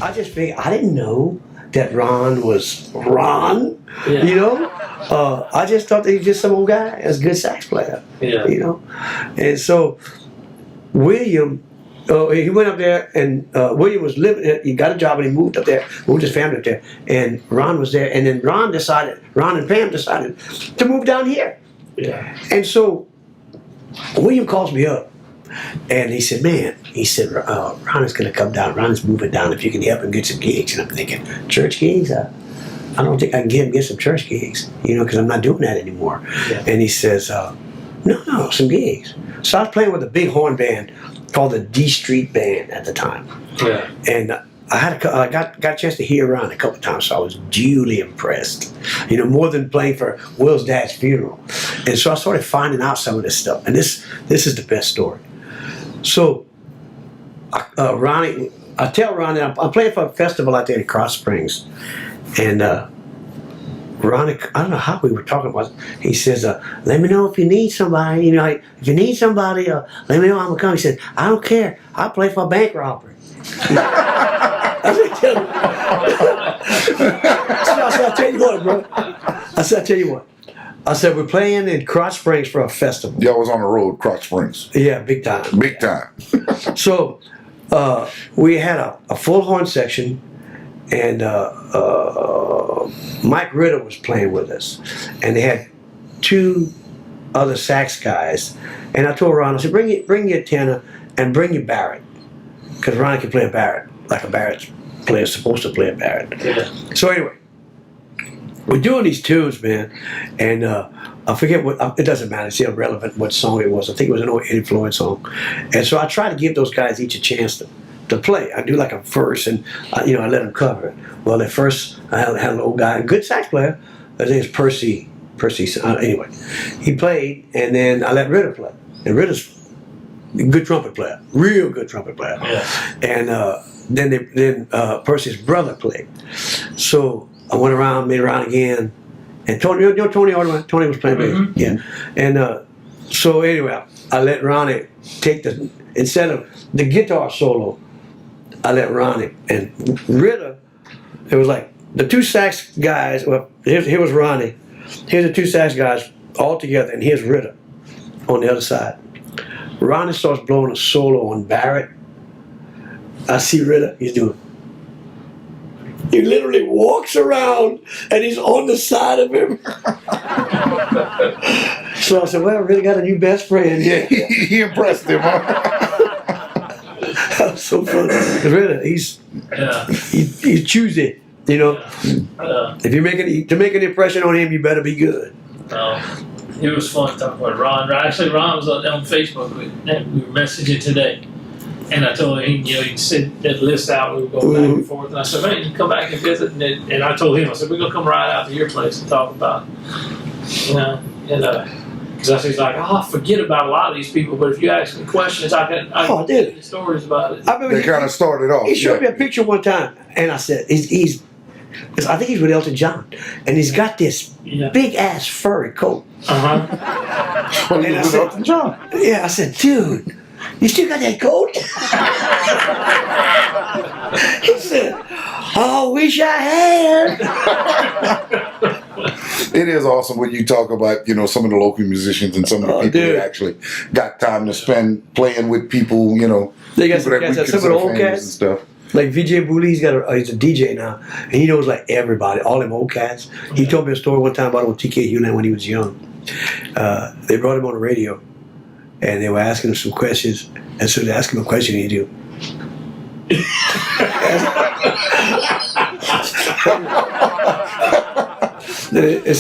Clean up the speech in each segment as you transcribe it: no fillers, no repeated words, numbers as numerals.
I just figured, I didn't know that Ron was Ron, Yeah. you know? I just thought that he was just some old guy, as a good sax player, Yeah. you know? And so William, he went up there, and William was living, he got a job and he moved up there, moved his family up there, and Ron was there, and then Ron and Pam decided to move down here. Yeah. And so William calls me up, and he said, man, Ron is going to come down. Ron is moving down. If you can help him get some gigs. And I'm thinking, church gigs? I don't think I can get some church gigs, you know, because I'm not doing that anymore. Yeah. And he says, no, some gigs. So I was playing with a big horn band called the D Street Band at the time. Yeah. And I got a chance to hear Ron a couple of times, so I was duly impressed. You know, more than playing for Will's dad's funeral. And so I started finding out some of this stuff. And this is the best story. So, Ronnie, I tell Ronnie, I'm playing for a festival out there in Cross Springs. And Ronnie, I don't know how we were talking about it. He says, let me know if you need somebody. You know, if you need somebody, let me know I'm going to come. He said, I don't care. I'll play for a bank robbery. I said, I'll tell you what, bro. I said, we're playing in Cross Springs for a festival. Y'all was on the road, Cross Springs. Yeah, big time. Big time. So we had a full horn section, and Mike Ritter was playing with us, and they had two other sax guys. And I told Ron, I said, bring your tenor and bring your Barrett, because Ron can play a Barrett like a Barrett player is supposed to play a Barrett. Yeah. So anyway, we're doing these tunes, man, and I forget what, it doesn't matter, it's irrelevant what song it was. I think it was an old Eddie Floyd song. And so I try to give those guys each a chance to play. I do like a verse, and you know, I let them cover it. Well, at first, I had an old guy, a good sax player, his name is Percy, anyway. He played, and then I let Ritter play. And Ritter's a good trumpet player, real good trumpet player. Yeah. And then Percy's brother played. So I went around, made around again, and Tony, you know Tony Ortman? Tony was playing bass, yeah. And so anyway, I let Ronnie take instead of the guitar solo, I let Ronnie, and Ritter, it was like the two sax guys, well, here was Ronnie, here's the two sax guys all together, and here's Ritter on the other side. Ronnie starts blowing a solo on Barrett. I see Ritter, he literally walks around and he's on the side of him. So I said, well, I really got a new best friend. Yeah, he impressed him, huh? That was so funny. Ritter, he's choosy, you know. If you're to make an impression on him, you better be good. It was fun talking with Ron. Actually, Ron was on Facebook. We were messaging today. And I told him, you know, he sent that list out. We would go back and forth. And I said, man, you can come back and visit. And I told him, I said, we're going to come right out to your place and talk about, you know. And because he's like, I forget about a lot of these people. But if you ask me questions, I can tell you stories about it. They kind of started off. He showed me a picture one time. And I said, I think he's with Elton John. And he's got this big ass furry coat. Well, he was with Elton John. Yeah, I said, dude, you still got that coat? He said, I wish I had. It is awesome when you talk about, you know, some of the local musicians and some of the people that actually got time to spend playing with people, you know. They got some cats, some of the old cats. And stuff. Like Vijay Booley, he's a DJ now, and he knows like everybody, all them old cats. He told me a story one time about old TK Hewland when he was young. They brought him on the radio, and they were asking him some questions, and so they asked him a question, and he do.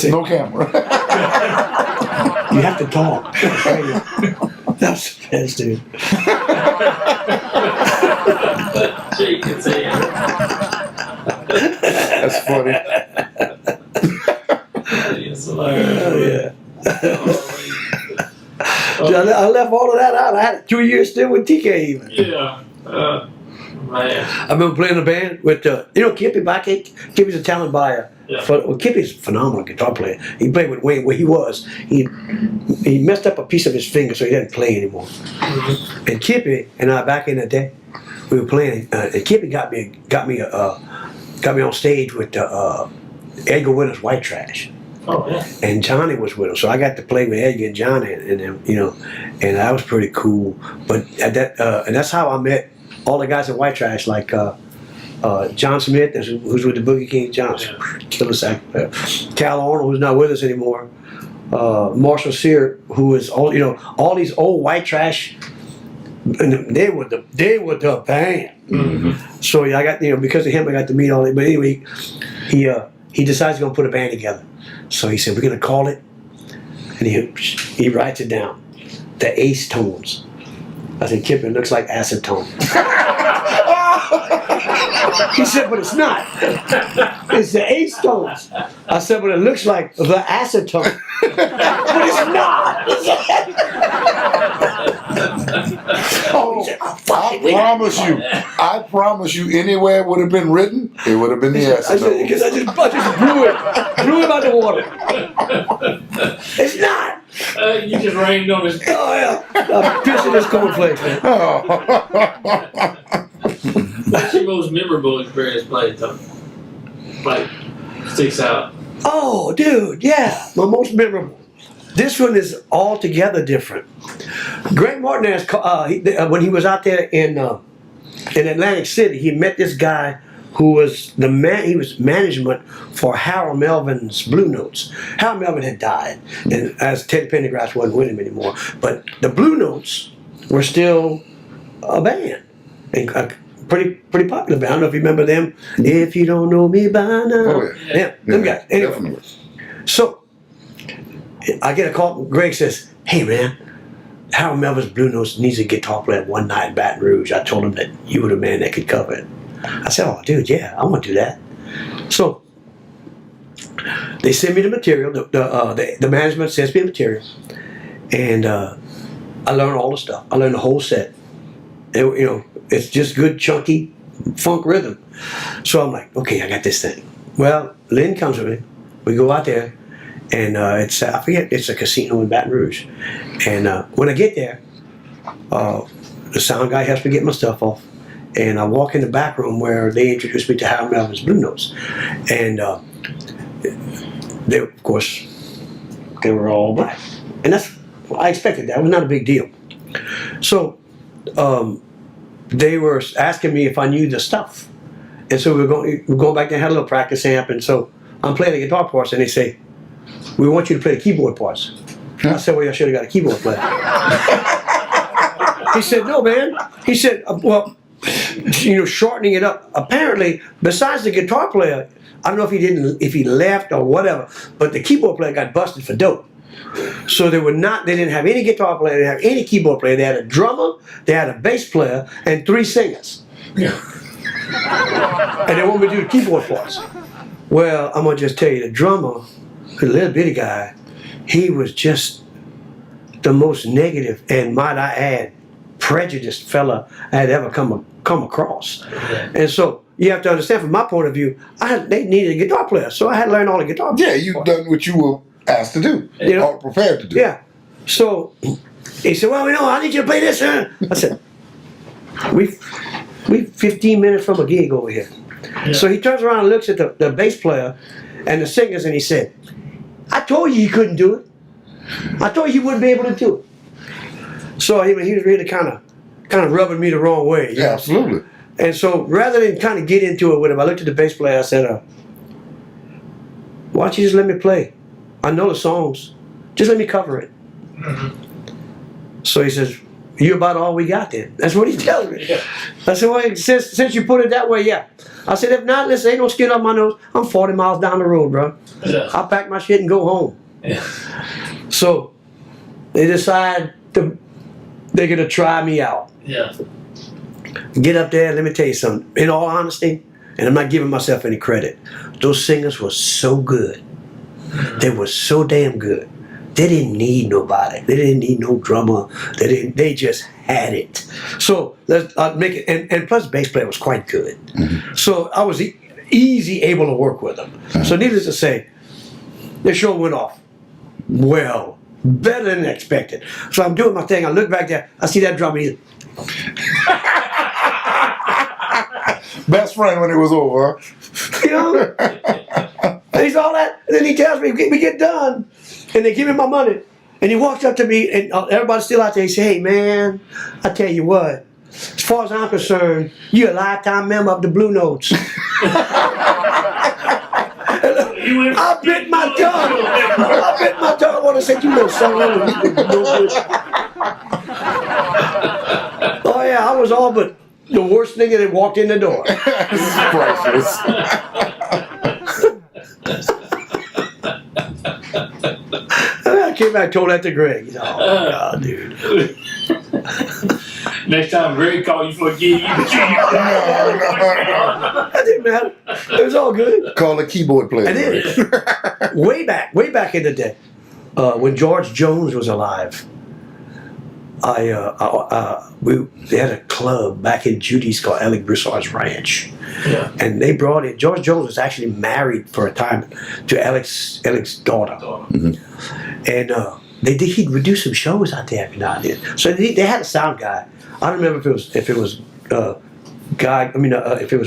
No camera. You have to talk. That's the best, dude. That's funny. I left all of that out. I had 2 years still with TK even. Yeah. Man. I remember playing a band with, you know, Kippy Backett. Kippy's a talent buyer. Yeah. Well, Kippy's a phenomenal guitar player. He played with Wayne where he was. He messed up a piece of his finger, so he didn't play anymore. And Kippy and I, back in the day, we were playing, and Kippy got me on stage with Edgar Winter's White Trash. Oh yeah. And Johnny was with him, so I got to play with Edgar and Johnny, and and that was pretty cool. But at that, and that's how I met all the guys in White Trash, like John Smith, who's with the Boogie King, killer sax player. Cal Arnold, who's not with us anymore. Marshall Sear, who is all these old White Trash. And they were the band. Mm-hmm. So I got because of him I got to meet all that. But anyway, he decides he's gonna put a band together. So he said we're gonna call it, and he writes it down, the Ace Tones. I said, Kip, it looks like acetone. He said, but it's not. It's the Ace Tones. I said, but it looks like the acetone. But it's not. Oh, I promise you, anywhere it would have been written, it would have been the acetone. Because I just blew him out the water. It's not. You just rained on his. Oh yeah, I'm pissing his cornflakes, man. What's your most memorable experience playing, Tony? Like, sticks out. Oh, dude, yeah, my most memorable. This one is altogether different. Greg Martinez, when he was out there in Atlantic City, he met this guy who was he was management for Harold Melvin's Blue Notes. Harold Melvin had died, and as Teddy Pendergrass wasn't with him anymore. But the Blue Notes were still a band, and a pretty popular band. I don't know if you remember them. If you don't know me by now, oh, yeah. Them guys. Anyway, Definitely. so I get a call. Greg says, "Hey man, Harold Melvin's Blue Notes needs a guitar player one night in Baton Rouge. I told him that you were the man that could cover it." I said, "Oh, dude, yeah, I want to do that." So they send me the material. The management sends me the material, and I learned all the stuff. I learned the whole set. And, it's just good chunky funk rhythm. So I'm like, okay, I got this thing. Well, Lynn comes with me. We go out there, and it's a casino in Baton Rouge. And when I get there, the sound guy helps me get my stuff off. And I walk in the back room where they introduced me to Harold Melvin's Blue Notes. And they, of course, they were all black. And I expected that. It was not a big deal. So they were asking me if I knew the stuff. And so we were going back there and had a little practice amp. And so I'm playing the guitar parts, and they say, "We want you to play the keyboard parts." I said, "Well, I should have got a keyboard player." He said, "No, man." He said, "Well, shortening it up. Apparently, besides the guitar player, I don't know if he left or whatever, but the keyboard player got busted for dope. So they didn't have any guitar player, they didn't have any keyboard player. They had a drummer, they had a bass player, and 3 singers. Yeah. And they want me to do the keyboard parts. Well, I'm gonna just tell you, the drummer, the little bitty guy, he was just the most negative and, might I add, prejudiced fella I had ever come across. And so you have to understand, from my point of view, they needed a guitar player, so I had to learn all the guitar parts. Yeah, you've done what you were asked to do, or prepared to do. Yeah. So he said, "Well, I need you to play this." I said, we 15 minutes from a gig over here. Yeah. So he turns around and looks at the bass player and the singers, and he said, "I told you couldn't do it. I told you wouldn't be able to do it." So he was really kind of rubbing me the wrong way. Yeah, absolutely. And so rather than kind of get into it with him, I looked at the bass player. I said, "Why don't you just let me play? I know the songs. Just let me cover it." Mm-hmm. So he says, "You're about all we got then." That's what he's telling me. Yeah. I said, "Well, since you put it that way, yeah." I said, "If not, listen, ain't no skin off my nose. I'm 40 miles down the road, bro. Yeah. I'll pack my shit and go home." Yeah. So they decide they're going to try me out. Yeah. Get up there, let me tell you something. In all honesty, and I'm not giving myself any credit, those singers were so good. They were so damn good. They didn't need nobody. They didn't need no drummer. They just had it. So let's make it. And plus, the bass player was quite good. Mm-hmm. So I was easy able to work with them. Mm-hmm. So needless to say, the show went off well, better than expected. So I'm doing my thing. I look back there. I see that drummer. Best friend when it was over. You know? And he's all that. And then he tells me, we get done. And they give me my money. And he walks up to me, and everybody's still out there. He said, hey, man, I tell you what. As far as I'm concerned, you're a lifetime member of the Blue Notes. I bit my tongue. I bit my tongue when I said, you know something. Oh, yeah, I was all but the worst nigga that walked in the door. This is priceless. I came back and told that to Greg. He's like, oh, God, dude. Next time Greg call you for a gig, you can That didn't matter. It was all good. Call a keyboard player. And then, way back in the day, when George Jones was alive, they had a club back in Judy's called Alec Broussard's Ranch. Yeah. And they brought in, George Jones was actually married for a time to Alec's daughter. Mm-hmm. And he would do some shows out there every now and then. So they had a sound guy. I don't remember if it was if it was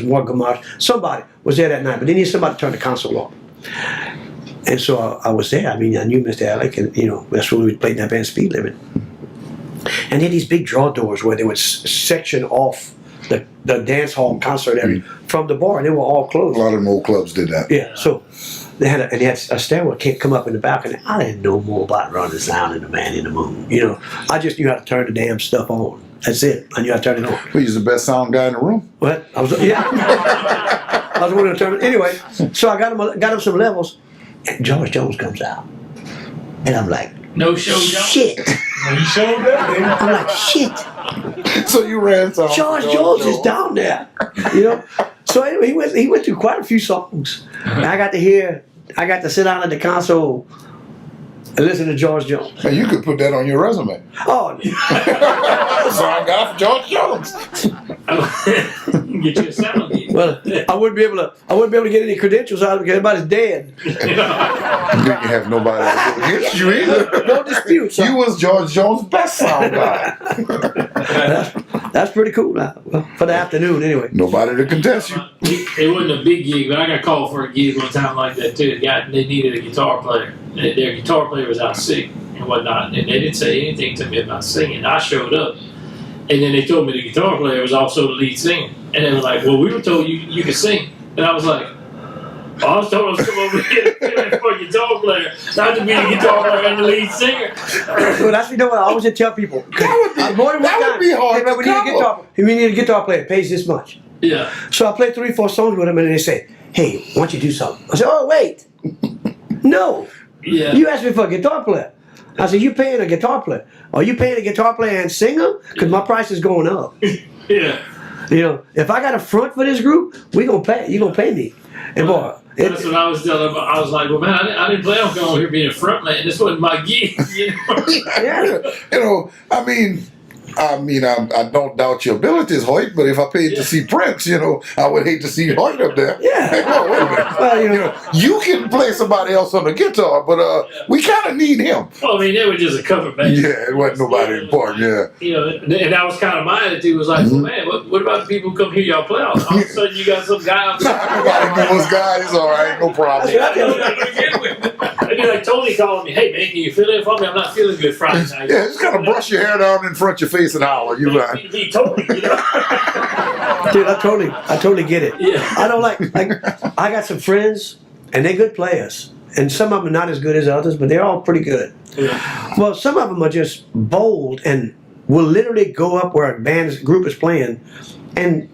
Mark Gamache. Somebody was there that night, but they needed somebody to turn the console on. And so I was there. I mean, I knew Mr. Alec, and that's when we played in that band Speed Limit. And they had these big draw doors where they would section off the dance hall concert area from the bar, and they were all closed. A lot of them old clubs did that. Yeah, so they had a stairwell can't come up in the balcony. I didn't know more about running sound than the Man in the Moon. I just knew how to turn the damn stuff on. That's it. I knew how to turn it on. Well, he's the best sound guy in the room. What? I was one of the turn. Anyway, so I got him some levels, and George Jones comes out, and I'm like, no show, shit. You showed up. I'm like, shit. So you ran some. George Jones is down there. So anyway, he went through quite a few songs. And I got to sit down at the console and listen to George Jones. Hey, you could put that on your resume. Oh, Song guy for George Jones. Get you a sound gig. well, I wouldn't be able to get any credentials out of it because everybody's dead. You didn't have nobody against you either. No dispute. So You was George Jones' best sound guy. that's pretty cool. Well, for the afternoon, anyway. Nobody to contest you. It wasn't a big gig, but I got called for a gig one time like that too. They needed a guitar player. Their guitar player was out sick and whatnot, and they didn't say anything to me about singing. I showed up, and then they told me the guitar player was also the lead singer. And they were like, well, we were told you could sing. And I was like, I was told I was come over here to fill in for a guitar player, not to be the guitar player and the lead singer. Well, that's what I always tell people. That would be hard Hey, man, we need a guitar player. It pays this much. Yeah. So I played 3-4 songs with them, and they say, hey, why don't you do something? I said, oh, wait. No. Yeah. You asked me for a guitar player. I said, you paying a guitar player. Are you paying a guitar player and singer? Because my price is going up. Yeah. If I got a front for this group, you're going to pay me. And boy, that's what I was telling them. I was like, well, man, I didn't plan on coming over here being a front man. This wasn't my gig. Yeah. I don't doubt your abilities, Hoyt, but if I paid to see Prince, I would hate to see Hoyt up there. Yeah. Hey, no, wait a minute. Well, you can play somebody else on the guitar, but we kind of need him. Well, I mean, they were just a cover band. Yeah, it wasn't nobody important, yeah. And that was kind of my attitude. Was like, well, man, what about the people who come hear y'all play? All of a sudden, you got some guy out there. Nobody knows guys, all right, no problem. It'd be like Tony calling me, hey, man, can you fill in for me? I'm not feeling good Friday night. Yeah, just kind of brush your hair down in front of your face and holler. You right. Be Tony, Dude, I totally get it. Yeah. I don't like I got some friends, and they're good players. And some of them are not as good as others, but they're all pretty good. Yeah. Well, some of them are just bold and will literally go up where a group is playing and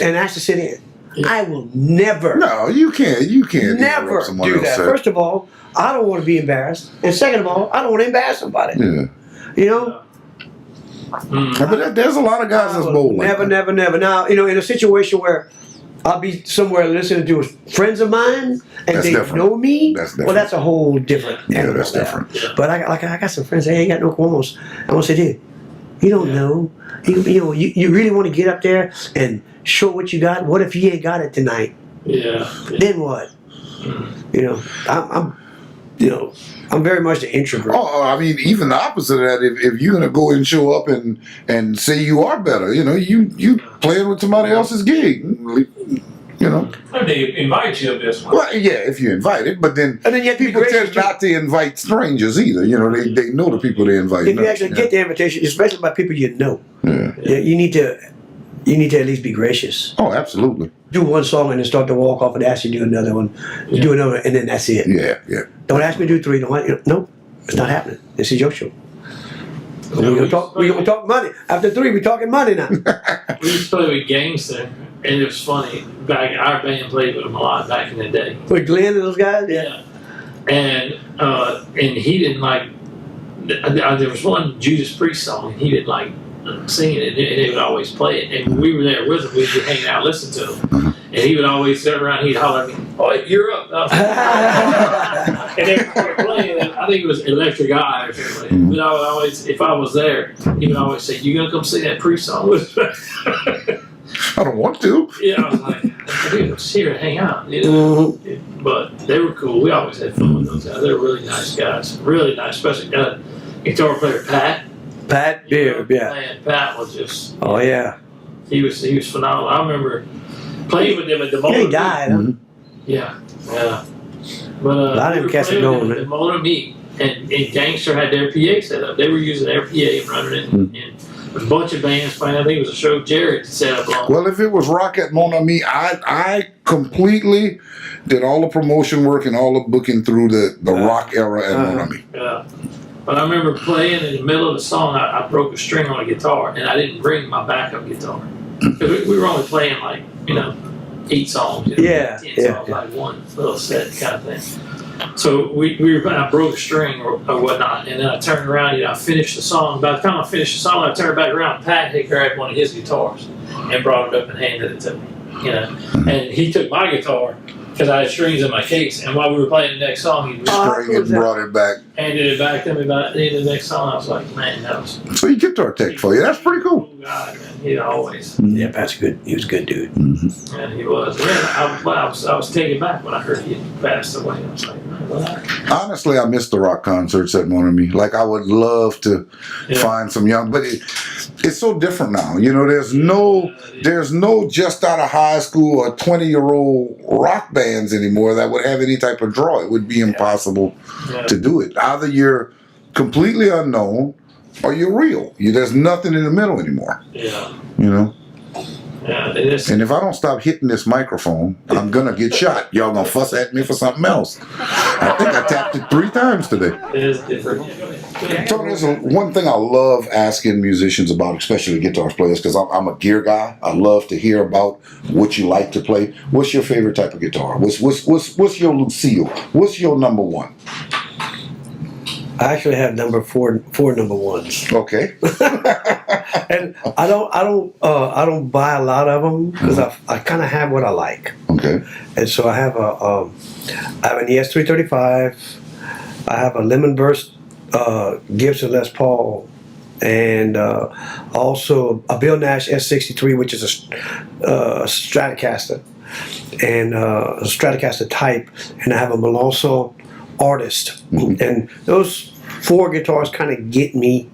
ask to sit in. Yeah. I will never. No, you can't. You can't never do that. First of all, I don't want to be embarrassed, and second of all, I don't want to embarrass somebody. Yeah. But there's a lot of guys that's bold. Never. Now, in a situation where I'll be somewhere listening to friends of mine and they know me. Well, that's a whole different. Yeah, that's different. But I got some friends. They ain't got no qualms. I'm gonna say, dude, you don't know. You really want to get up there and show what you got. What if you ain't got it tonight? Yeah. Then what? I'm I'm very much an introvert. Oh, I mean, even the opposite of that. If you're gonna go and show up and say you are better, you playing with somebody else's gig, They invite you to this one. Well, yeah, if you're invited, but then And then you have to be people gracious tend not to invite strangers either. They know the people they invite. If you actually get the invitation, especially by people you know, Yeah. you need to at least be gracious. Oh, absolutely. Do one song and then start to walk off and ask you to do another one. You do another, and then that's it. Yeah. Don't ask me to do 3. No, it's not happening. This is your show. We're gonna talk money. After 3, we're talking money now. We used to play with Gangster, and it was funny. Our band played with him a lot back in the day. With Glenn and those guys, Yeah. And he didn't like. There was one Judas Priest song, and he didn't like singing it, and they would always play it. And we were there with him. We'd be hanging out, listening to him. And he would always turn around, he'd holler at me, "Oh, you're up." And they were playing, and I think it was Electric Eye or something. But I would always, if I was there, he would always say, "You gonna come sing that Priest song with me?" I don't want to. Yeah, I was like, dude, I'm just here to hang out. But they were cool. We always had fun with those guys. They were really nice guys. Really nice, especially guitar player Pat. Pat Beard, yeah. Man, Pat was just. Oh yeah. He was phenomenal. I remember playing with them at the Mona. He died, huh? Yeah. But a lot of them cats are going, the Mona Meet, and Gangster had their PA set up. They were using their PA and running it, and a bunch of bands playing. I think it was a show Jared set up on. Well, if it was Rock at Mon Ami, I completely did all the promotion work and all the booking through the rock era at Mon Ami. Yeah. But I remember playing in the middle of the song, I broke a string on a guitar, and I didn't bring my backup guitar. Because we were only playing 8 songs, 10 songs, like one little set kind of thing. So I broke a string or whatnot, and then I turned around, I finished the song. By the time I finished the song, I turned back around, Pat had grabbed one of his guitars and brought it up and handed it to me, And he took my guitar, because I had strings in my case, and while we were playing the next song, he String it and brought it back. handed it back to me by the end of the next song. I was like, man, that was So he guitar tech for you. That's pretty cool. guy, man. He always, Yeah, Pat's good. He was a good dude. yeah, he was. Man, I was taken back when I heard he had passed away. I was like, man, what? Honestly, I miss the rock concerts at Mon Ami. Like, I would love to find some young, but it's so different now. There's no just out of high school or 20-year-old rock bands anymore that would have any type of draw. It would be impossible to do it. Either you're completely unknown or you're real. There's nothing in the middle anymore. Yeah. And if I don't stop hitting this microphone, I'm gonna get shot. Y'all gonna fuss at me for something else. I think I tapped it 3 times today. It is different. So there's one thing I love asking musicians about, especially guitar players, because I'm a gear guy. I love to hear about what you like to play. What's your favorite type of guitar? What's your Lucille? What's your number 1? I actually have four number 1s. Okay. And I don't buy a lot of them because I kind of have what I like. Okay. And so I have an ES335. I have a Lemon Burst Gibson Les Paul, and also a Bill Nash S63, which is a Stratocaster, and a Stratocaster type, and I have a Melonso Artist, and those 4 guitars kind of get me.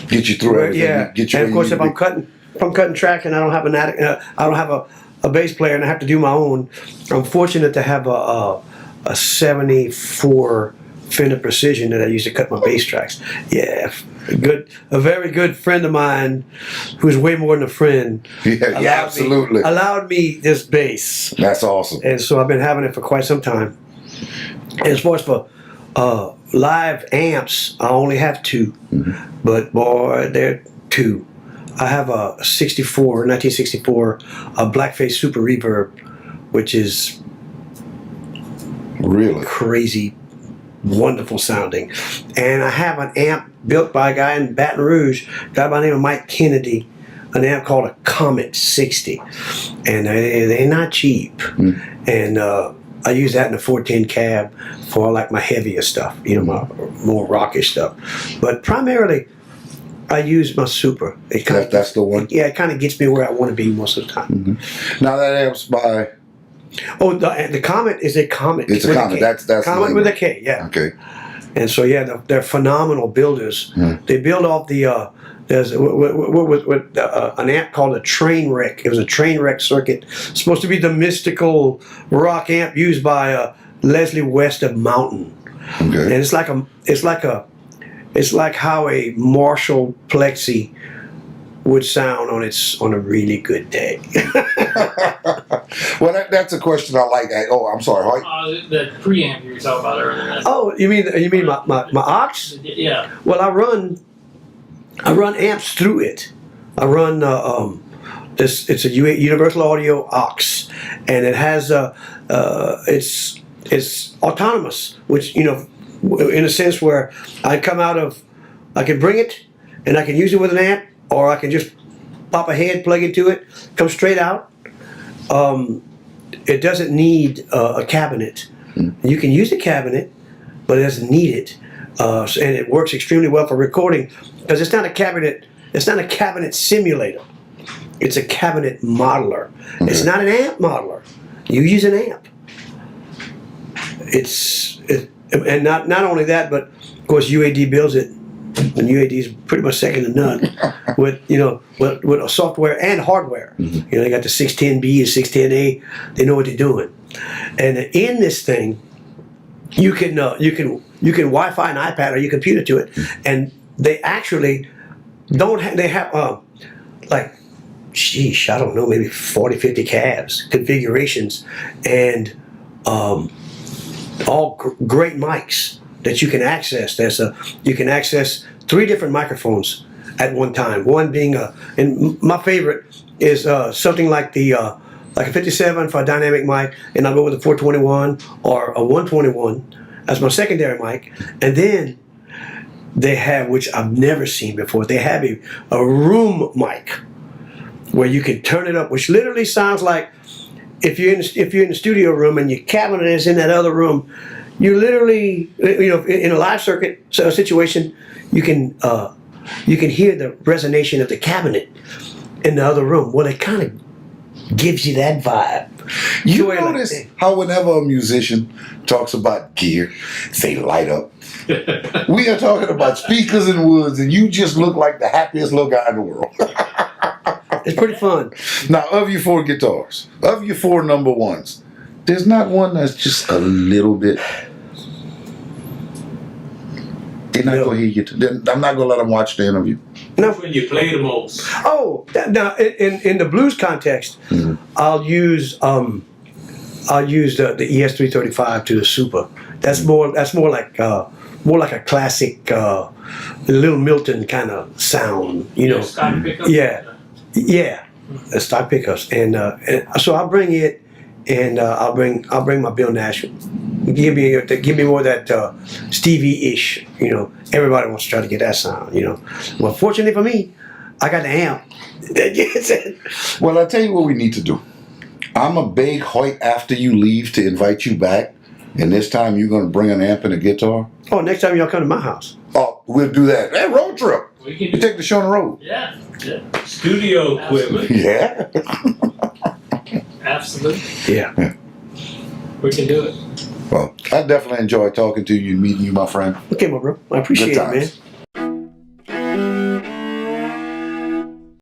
Get you through everything. Yeah, Get you and of course, if I'm cutting track and I don't have I don't have a bass player and I have to do my own, I'm fortunate to have a 74 Fender Precision that I use to cut my bass tracks. Yeah, a very good friend of mine, who's way more than a friend. Yeah, absolutely. Allowed me this bass. That's awesome. And so I've been having it for quite some time. And as far as for live amps, I only have 2, but boy, they're 2. I have a 1964 a Blackface Super Reverb, which is really crazy, wonderful sounding. And I have an amp built by a guy in Baton Rouge, a guy by the name of Mike Kennedy, an amp called a Comet 60, and they're not cheap. And I use that in a 410 cab for like my heavier stuff, my more rockish stuff. But primarily, I use my Super. That's the one? Yeah, it kind of gets me where I want to be most of the time. Now that amp's by Oh, the Comet is a Comet. It's a Comet. That's Comet with a K. Yeah. Okay. And so they're phenomenal builders. They build off the there's an amp called a train wreck. It was a train wreck circuit. It's supposed to be the mystical rock amp used by Leslie West of Mountain. Okay. And it's like how a Marshall Plexi would sound on a really good day. Well, that's a question I like. Oh, I'm sorry. The preamp you were talking about earlier. Oh, you mean my aux? Yeah. Well, I run amps through it. I run it's a Universal Audio aux, and it has it's autonomous, which in a sense where I can bring it and I can use it with an amp, or I can just pop a head, plug into it, come straight out. It doesn't need a cabinet. You can use a cabinet, but it doesn't need it, and it works extremely well for recording because it's not a cabinet. It's not a cabinet simulator. It's a cabinet modeler. Okay. It's not an amp modeler. You use an amp. And not only that, but of course UAD builds it, and UAD is pretty much second to none with software and hardware. They got the 610B and 610A. They know what they're doing. And in this thing, you can Wi-Fi an iPad or your computer to it, and they actually don't have. They have sheesh, I don't know, maybe 40, 50 cabs configurations, and all great mics that you can access. You can access 3 different microphones at one time. One being and my favorite is something like a 57 for a dynamic mic, and I'll go with a 421 or a 121 as my secondary mic. And then they have, which I've never seen before, they have a room mic where you can turn it up, which literally sounds like if you're in the studio room and your cabinet is in that other room, you literally, in a live circuit situation, you can hear the resonation of the cabinet in the other room. Well, it kind of gives you that vibe. You notice how whenever a musician talks about gear, they light up. We are talking about speakers and woods, and you just look like the happiest little guy in the world. It's pretty fun. Now, of your 4 guitars, of your 4 number ones, there's not one that's just a little bit. They're not going to hear you. I'm not going to let them watch the interview. No. When you play the most. Oh, now in the blues context, I'll use the ES335 to the Super. That's more like a classic Little Milton kind of sound, Stock pickup? Yeah, stock pickups, and so I'll bring it, and I'll bring my Bill Nash. Give me more of that Stevie-ish. Everybody wants to try to get that sound. Well, fortunately for me, I got the amp. Well, I'll tell you what we need to do. I'm a big Hoyt after you leave to invite you back, and this time you're going to bring an amp and a guitar. Oh, next time y'all come to my house. Oh, we'll do that. Hey, road trip. You take the show on the road. Yeah. Studio equipment. Yeah. Absolutely. Yeah. We can do it. Well, I definitely enjoyed talking to you and meeting you, my friend. Okay, my bro. I appreciate it, man.